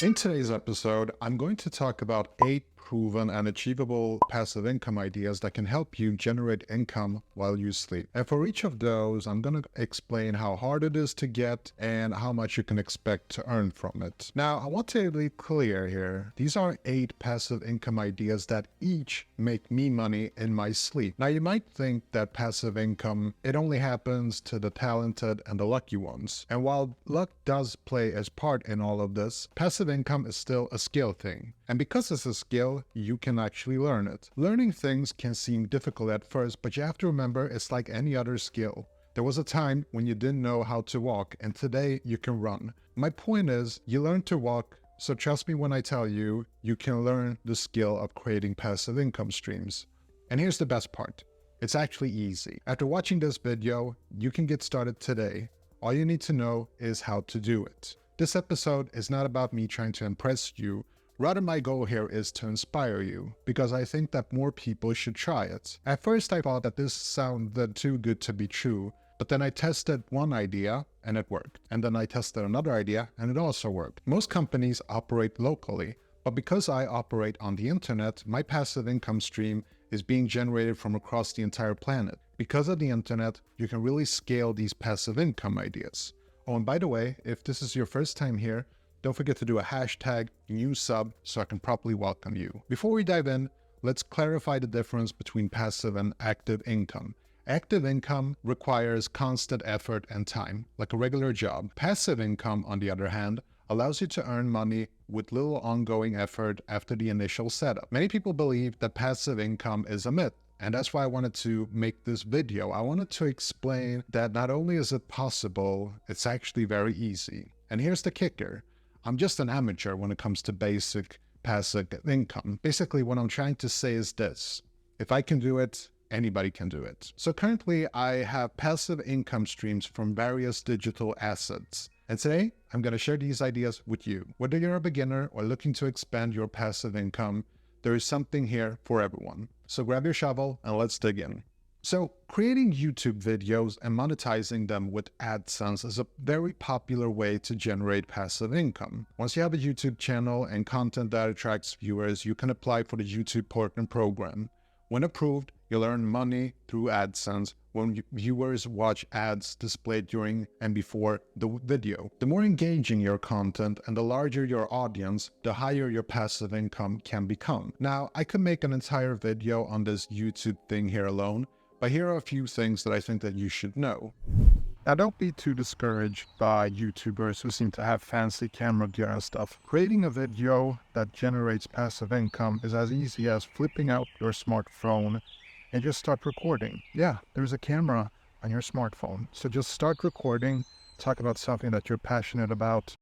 In today's episode, I'm going to talk about 8 proven and achievable passive income ideas that can help you generate income while you sleep. And for each of those, I'm going to explain how hard it is to get and how much you can expect to earn from it. Now, I want to be clear here. These are 8 passive income ideas that each make me money in my sleep. Now, you might think that passive income, it only happens to the talented and the lucky ones. And while luck does play its part in all of this, passive income is still a skill thing. And because it's a skill, you can actually learn it. Learning things can seem difficult at first, but you have to remember it's like any other skill. There was a time when you didn't know how to walk, and today you can run. My point is, you learn to walk, so trust me when I tell you, you can learn the skill of creating passive income streams. And here's the best part. It's actually easy. After watching this video, you can get started today. All you need to know is how to do it. This episode is not about me trying to impress you. Rather, my goal here is to inspire you, because I think that more people should try it. At first, I thought that this sounded too good to be true, but then I tested one idea and it worked. And then I tested another idea and it also worked. Most companies operate locally, but because I operate on the internet, my passive income stream is being generated from across the entire planet. Because of the internet, you can really scale these passive income ideas. Oh, and by the way, if this is your first time here, don't forget to do a hashtag new sub so I can properly welcome you. Before we dive in, let's clarify the difference between passive and active income. Active income requires constant effort and time, like a regular job. Passive income, on the other hand, allows you to earn money with little ongoing effort after the initial setup. Many people believe that passive income is a myth, and that's why I wanted to make this video. I wanted to explain that not only is it possible, it's actually very easy. And here's the kicker. I'm just an amateur when it comes to basic passive income. Basically, what I'm trying to say is this. If I can do it, anybody can do it. So currently, I have passive income streams from various digital assets. And today, I'm going to share these ideas with you. Whether you're a beginner or looking to expand your passive income, there is something here for everyone. So grab your shovel and let's dig in. So creating YouTube videos and monetizing them with AdSense is a very popular way to generate passive income. Once you have a YouTube channel and content that attracts viewers, you can apply for the YouTube Partner Program. When approved, you'll earn money through AdSense when viewers watch ads displayed during and before the video. The more engaging your content and the larger your audience, the higher your passive income can become. Now, I could make an entire video on this YouTube thing here alone, but here are a few things that I think that you should know. Now, don't be too discouraged by YouTubers who seem to have fancy camera gear and stuff. Creating a video that generates passive income is as easy as flipping out your smartphone and just start recording. Yeah, there's a camera on your smartphone. So just start recording, talk about something that you're passionate about,